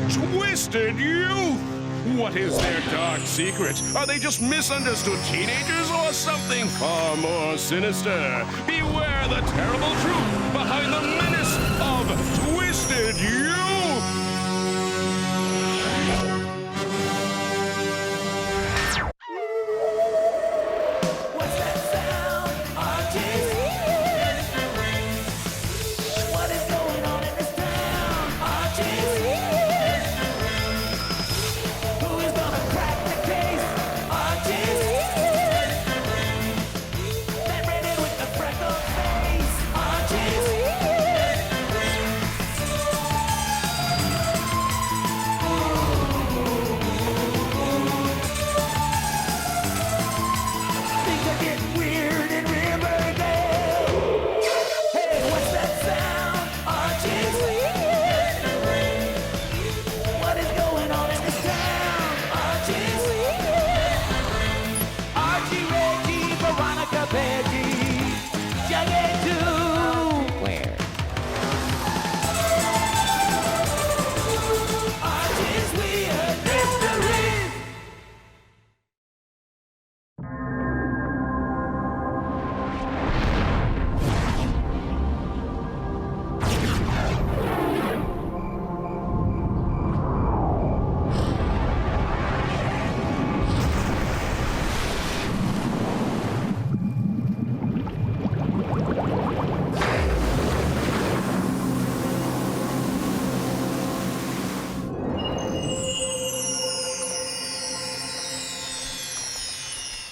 Twisted youth! What is their dark secret? Are they just misunderstood teenagers or something far more sinister? Beware the terrible truth behind the menace of Twisted Youth! Archie, Reggie, Veronica, Jughead, Where? Archie's Weird Mysteries.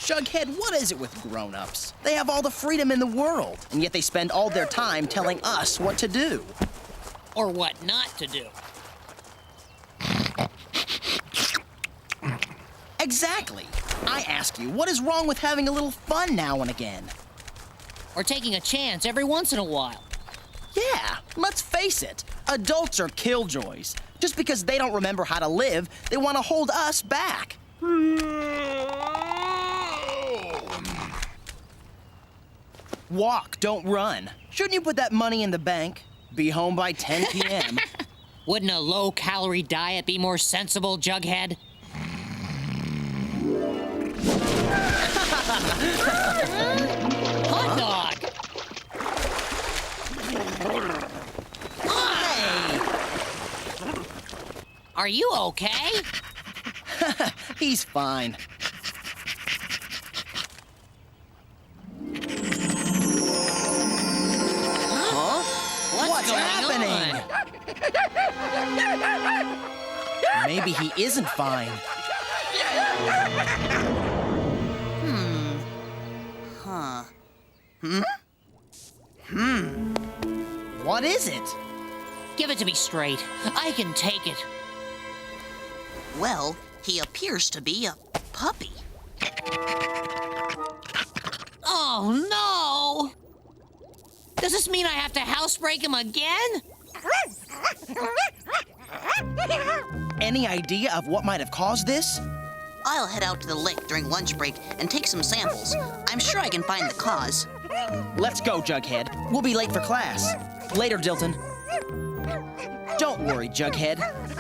Jughead, what is it with grown-ups? They have all the freedom in the world, and yet they spend all their time telling us what to do. Or what not to do. Exactly. I ask you, what is wrong with having a little fun now and again? Or taking a chance every once in a while. Yeah, let's face it. Adults are killjoys. Just because they don't remember how to live, they want to hold us back. Walk, don't run. Shouldn't you put that money in the bank? Be home by 10 p.m. Wouldn't a low-calorie diet be more sensible, Jughead? Hot dog! Hey! Are you okay? He's fine. Huh? What's happening? Maybe he isn't fine. What is it? Give it to me straight. I can take it. Well, he appears to be a puppy. Oh, no! Does this mean I have to housebreak him again? Any idea of what might have caused this? I'll head out to the lake during lunch break and take some samples. I'm sure I can find the cause. Let's go, Jughead. We'll be late for class. Later, Dilton. Don't worry, Jughead.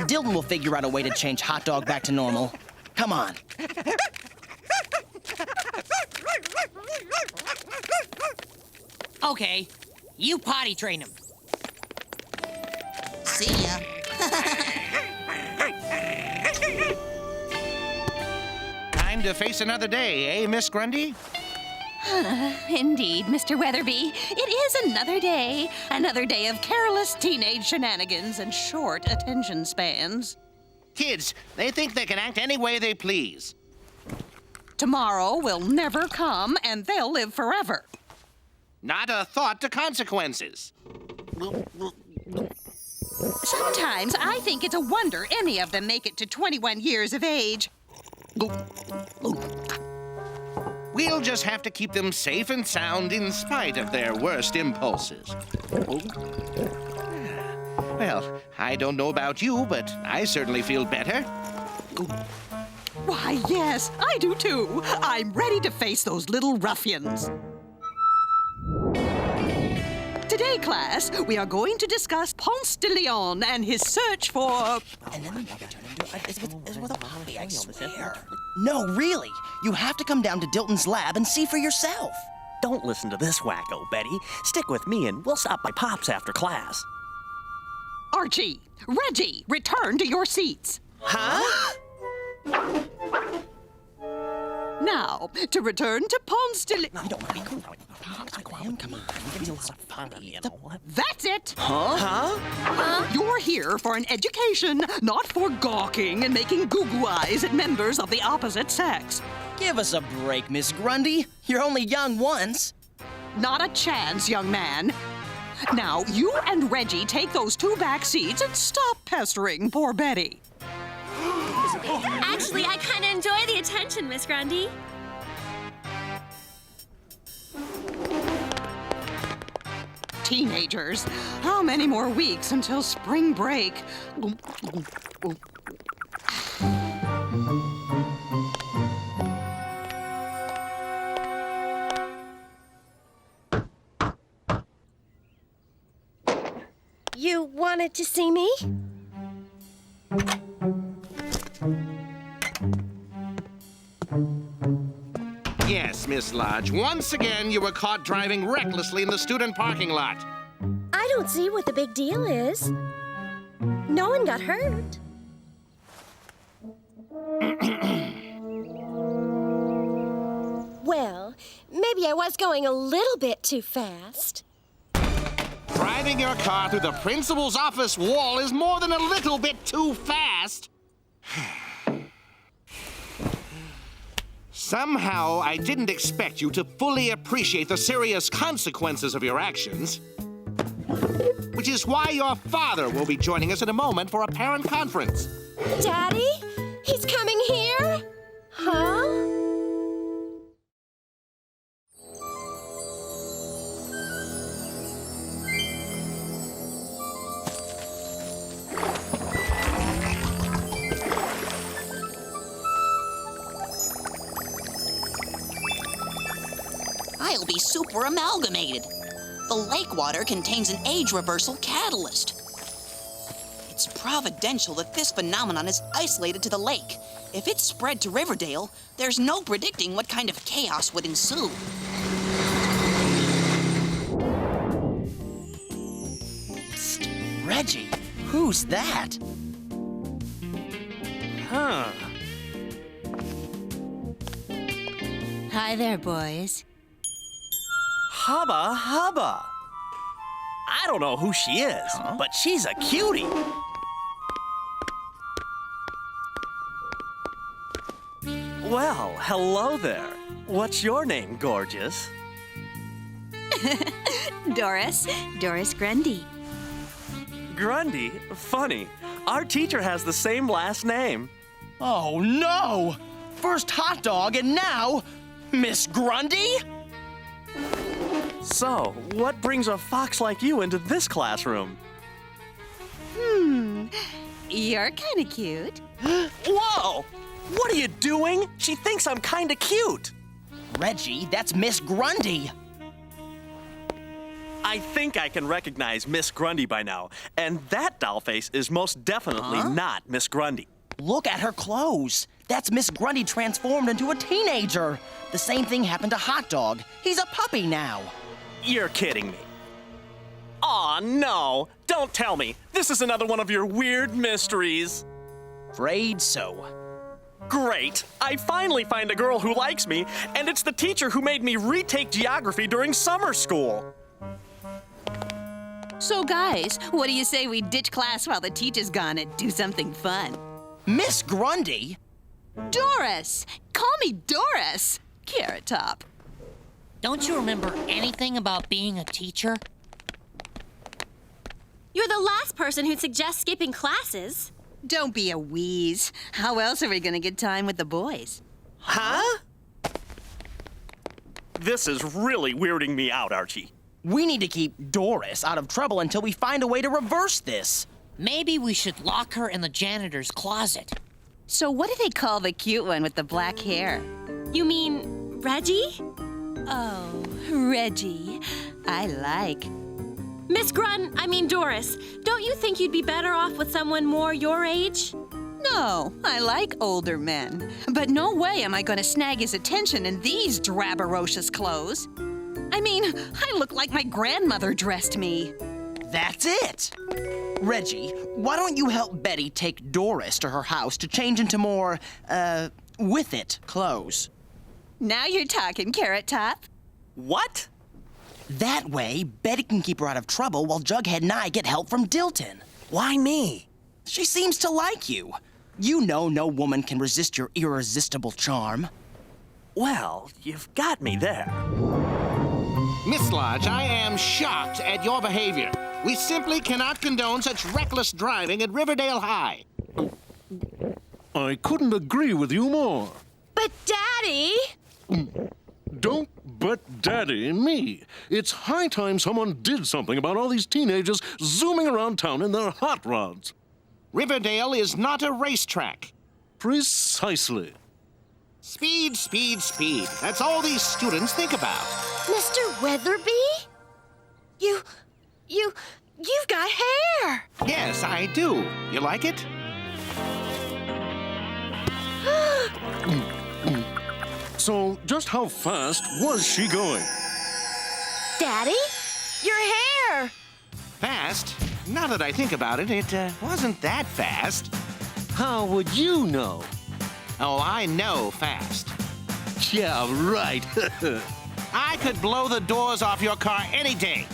Dilton will figure out a way to change Hot Dog back to normal. Come on. Okay, you potty train him. See ya. Time to face another day, eh, Miss Grundy? Indeed, Mr. Weatherby. It is another day. Another day of careless teenage shenanigans and short attention spans. Kids, they think they can act any way they please. Tomorrow will never come, and they'll live forever. Not a thought to consequences. Sometimes I think it's a wonder any of them make it to 21 years of age. We'll just have to keep them safe and sound in spite of their worst impulses. Well, I don't know about you, but I certainly feel better. Why, yes, I do too. I'm ready to face those little ruffians. Today Today, class, we are going to discuss Ponce de Leon and his search for... I swear. No, really. You have to come down to Dilton's lab and see for yourself. Don't listen to this wacko, Betty. Stick with me and we'll stop by Pop's after class. Archie, Reggie, return to your seats. Huh? Now, to return to Ponce de Leon... You don't want to be cool. Come on. Give me a lot of fun. That's it! Huh? You're here for an education, not for gawking and making goo-goo eyes at members of the opposite sex. Give us a break, Miss Grundy. You're only young once. Not a chance, young man. Now, you and Reggie take those 2 back seats and stop pestering poor Betty. Actually, I kind of enjoy the attention, Miss Grundy. Teenagers, how many more weeks until spring break? You wanted to see me? Yes, Miss Lodge. Once again, you were caught driving recklessly in the student parking lot. I don't see what the big deal is. No one got hurt. Well, maybe I was going a little bit too fast. Driving your car through the principal's office wall is more than a little bit too fast. Somehow, I didn't expect you to fully appreciate the serious consequences of your actions. Which is why your father will be joining us in a moment for a parent conference. Daddy? He's coming here? Huh? I'll be super amalgamated. The lake water contains an age reversal catalyst. It's providential that this phenomenon is isolated to the lake. If it's spread to Riverdale, there's no predicting what kind of chaos would ensue. Psst, Reggie, who's that? Huh. Hi there, boys. Hubba hubba. I don't know who she is, but she's a cutie. Well, hello there. What's your name, gorgeous? Doris Grundy. Grundy? Funny. Our teacher has the same last name. Oh, no! First hot dog and now Miss Grundy? So, what brings a fox like you into this classroom? You're kind of cute. Whoa! What are you doing? She thinks I'm kinda cute. Reggie, that's Miss Grundy. I think I can recognize Miss Grundy by now, and that doll face is most definitely not Miss Grundy. Look at her clothes. That's Miss Grundy transformed into a teenager. The same thing happened to Hot Dog. He's a puppy now. You're kidding me. Aw, no. Don't tell me. This is another one of your weird mysteries. Afraid so. Great. I finally find a girl who likes me, and it's the teacher who made me retake geography during summer school. So, guys, what do you say we ditch class while the teacher's gone and do something fun? Miss Grundy? Doris! Call me Doris! Carrot Top. Don't you remember anything about being a teacher? You're the last person who'd suggest skipping classes. Don't be a wheeze. How else are we gonna get time with the boys? Huh? This is really weirding me out, Archie. We need to keep Doris out of trouble until we find a way to reverse this. Maybe we should lock her in the janitor's closet. So what do they call the cute one with the black hair? You mean Reggie? Oh, Reggie. I like. Doris, don't you think you'd be better off with someone more your age? No, I like older men. But no way am I going to snag his attention in these drabarocious clothes. I mean, I look like my grandmother dressed me. That's it! Reggie, why don't you help Betty take Doris to her house to change into more, with-it clothes? Now you're talking, Carrot Top. What? That way, Betty can keep her out of trouble while Jughead and I get help from Dilton. Why me? She seems to like you. You know no woman can resist your irresistible charm. Well, you've got me there. Miss Lodge, I am shocked at your behavior. We simply cannot condone such reckless driving at Riverdale High. I couldn't agree with you more. But, Daddy! Don't but Daddy and me. It's high time someone did something about all these teenagers zooming around town in their hot rods. Riverdale is not a racetrack. Precisely. Speed, speed, speed. That's all these students think about. Mr. Weatherby? You've got hair! Yes, I do. You like it? So, just how fast was she going? Daddy? Your hair! Fast? Now that I think about it, it wasn't that fast. How would you know? Oh, I know fast. Yeah, right. I could blow the doors off your car any day.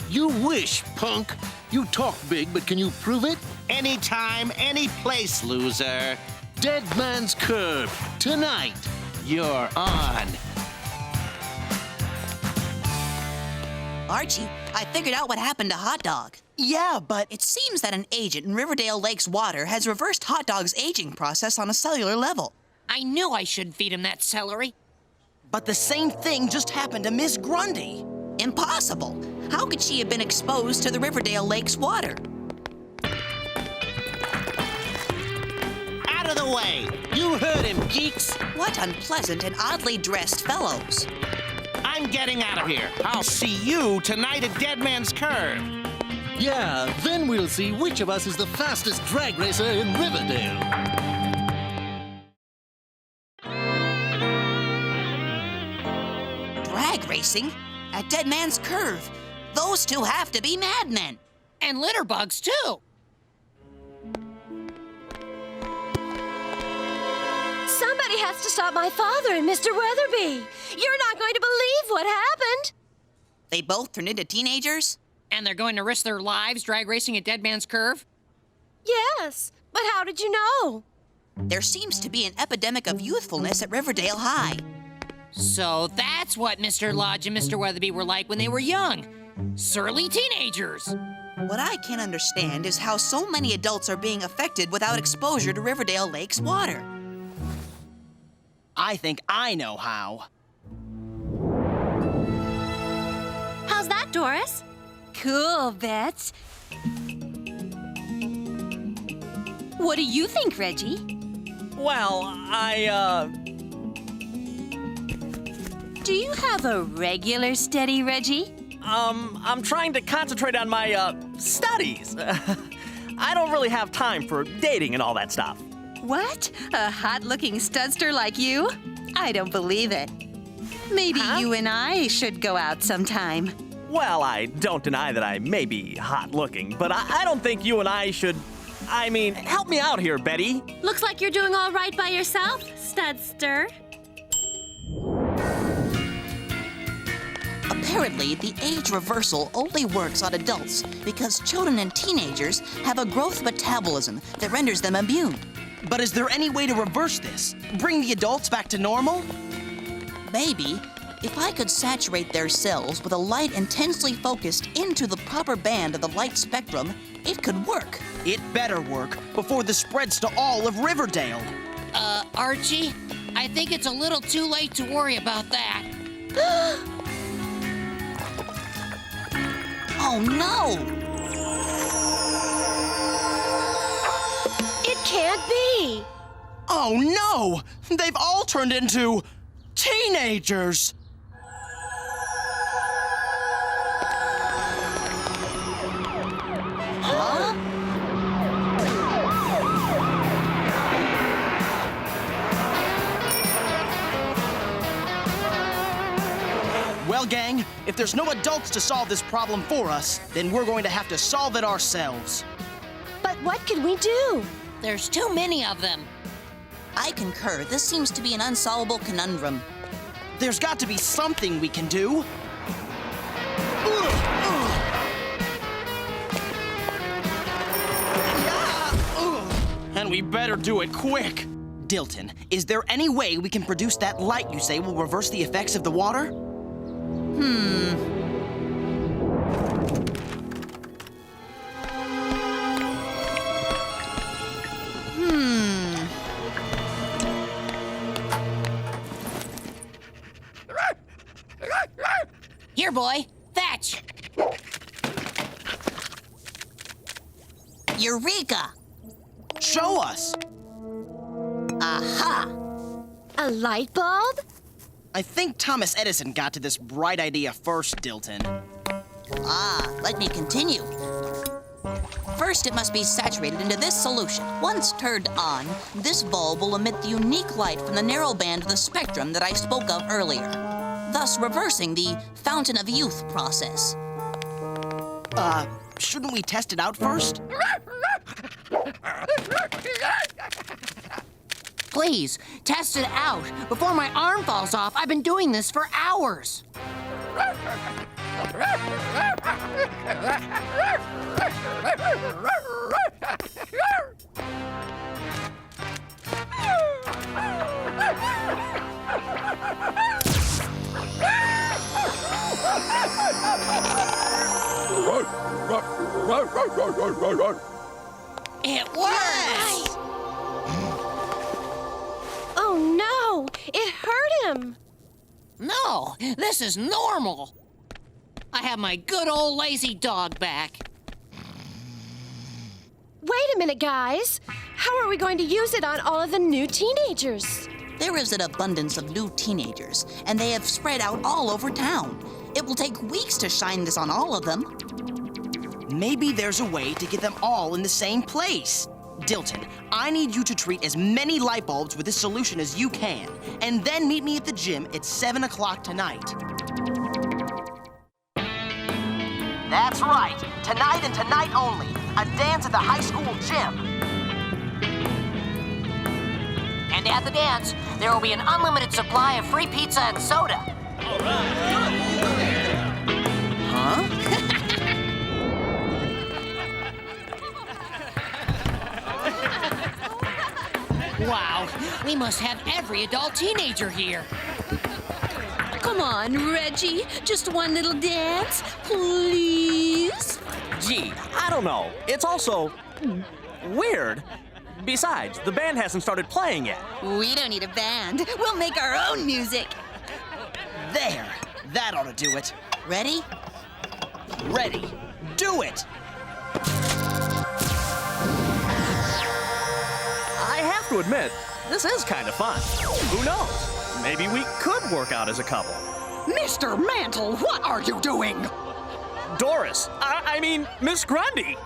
You wish, punk. You talk big, but can you prove it? Anytime, any place, loser. Dead Man's Curve, tonight. You're on. Archie, I figured out what happened to Hot Dog. Yeah, but It seems that an agent in Riverdale Lake's water has reversed Hot Dog's aging process on a cellular level. I knew I shouldn't feed him that celery. But the same thing just happened to Miss Grundy. Impossible. How could she have been exposed to the Riverdale Lake's water? Out of the way. You heard him, geeks. What unpleasant and oddly dressed fellows. I'm getting out of here. I'll see you tonight at Dead Man's Curve. Yeah, then we'll see which of us is the fastest drag racer in Riverdale. Drag racing? At Dead Man's Curve? Those two have to be madmen. And litter bugs, too. Somebody has to stop my father and Mr. Weatherby. You're not going to believe what happened. They both turned into teenagers? And they're going to risk their lives drag racing at Dead Man's Curve? Yes, but how did you know? There seems to be an epidemic of youthfulness at Riverdale High. So that's what Mr. Lodge and Mr. Weatherby were like when they were young. Surly teenagers. What I can't understand is how so many adults are being affected without exposure to Riverdale Lake's water. I think I know how. How's that, Doris? Cool, Bets. What do you think, Reggie? Well, Do you have a regular steady, Reggie? I'm trying to concentrate on my, studies. I don't really have time for dating and all that stuff. What? A hot-looking studster like you? I don't believe it. Maybe you and I should go out sometime. Well, I don't deny that I may be hot-looking, but I don't think you and I should... I mean, help me out here, Betty. Looks like you're doing all right by yourself, studster. Apparently, the age reversal only works on adults because children and teenagers have a growth metabolism that renders them immune. But is there any way to reverse this? Bring the adults back to normal? Maybe, if I could saturate their cells with a light intensely focused into the proper band of the light spectrum, it could work. It better work before this spreads to all of Riverdale. Archie, I think it's a little too late to worry about that. Oh no! It can't be. Oh no! They've all turned into teenagers! gang. If there's no adults to solve this problem for us, then we're going to have to solve it ourselves. But what can we do? There's too many of them. I concur. This seems to be an unsolvable conundrum. There's got to be something we can do. And we better do it quick. Dilton, is there any way we can produce that light you say will reverse the effects of the water? Here, boy. Fetch. Eureka! Show us. Aha! A light bulb? I think Thomas Edison got to this bright idea first, Dilton. Let me continue. First, it must be saturated into this solution. Once turned on, this bulb will emit the unique light from the narrow band of the spectrum that I spoke of earlier, thus reversing the fountain of youth process. Shouldn't we test it out first? Please, test it out before my arm falls off. I've been doing this for hours. It worked! Oh no! It hurt him! No, this is normal. I have my good old lazy dog back. Wait a minute, guys. How are we going to use it on all of the new teenagers? There is an abundance of new teenagers, and they have spread out all over town. It will take weeks to shine this on all of them. Maybe there's a way to get them all in the same place. Dilton, I need you to treat as many light bulbs with this solution as you can, and then meet me at the gym at 7 o'clock tonight. That's right. Tonight and tonight only. A dance at the high school gym. And at the dance, there will be an unlimited supply of free pizza and soda. Huh? Wow, we must have every adult teenager here. Come on, Reggie. Just one little dance, please. Gee, I don't know. It's also weird. Besides, the band hasn't started playing yet. We don't need a band. We'll make our own music. There. That ought to do it. Ready? Ready. Do it! I have to admit, this is kind of fun. Who knows? Maybe we could work out as a couple. Mr. Mantle, what are you doing? Doris, I mean, Miss Grundy.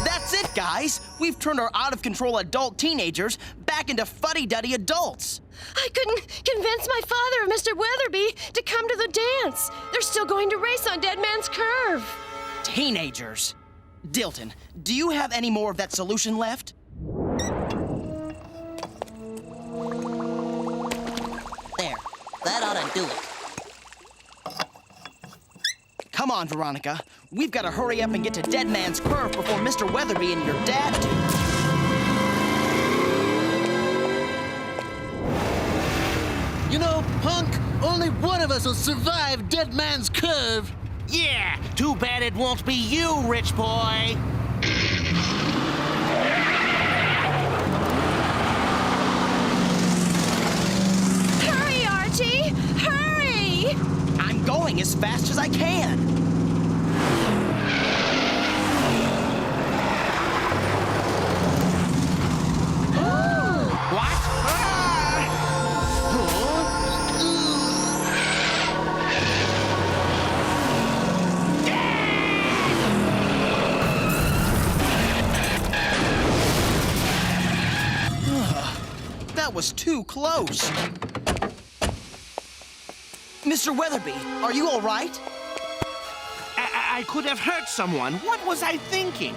That's it, guys. We've turned our out-of-control adult teenagers back into fuddy-duddy adults. I couldn't convince my father of Mr. Weatherby to come to the dance. They're still going to race on Dead Man's Curve. Teenagers. Dilton, do you have any more of that solution left? There. That ought to do it. Come on, Veronica. We've got to hurry up and get to Dead Man's Curve before Mr. Weatherby and your dad do. You know, punk, only one of us will survive Dead Man's Curve. Yeah, too bad it won't be you, rich boy. Hurry, Archie! Hurry! I'm going as fast as I can. What? That was too close. Mr. Weatherby, are you all right? I could have hurt someone. What was I thinking?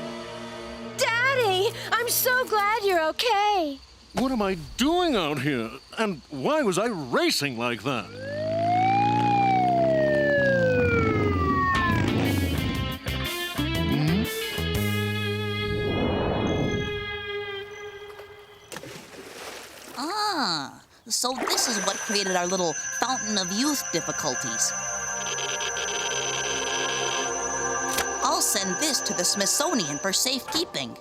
Daddy, I'm so glad you're okay. What am I doing out here? And why was I racing like that? Ah, so this is what created our little fountain of youth difficulties. I'll send this to the Smithsonian for safekeeping.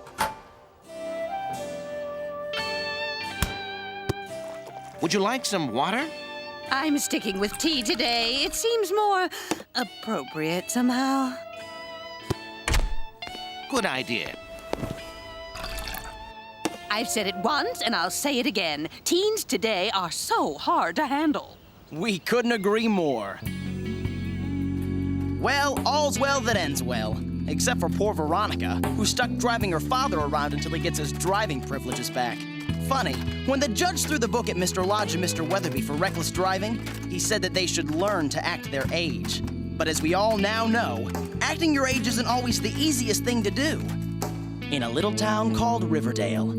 Would you like some water? I'm sticking with tea today. It seems more appropriate somehow. Good idea. I've said it once and I'll say it again. Teens today are so hard to handle. We couldn't agree more. Well, all's well that ends well. Except for poor Veronica, who's stuck driving her father around until he gets his driving privileges back. Funny, when the judge threw the book at Mr. Lodge and Mr. Weatherby for reckless driving, he said that they should learn to act their age. But as we all now know, acting your age isn't always the easiest thing to do. In a little town called Riverdale.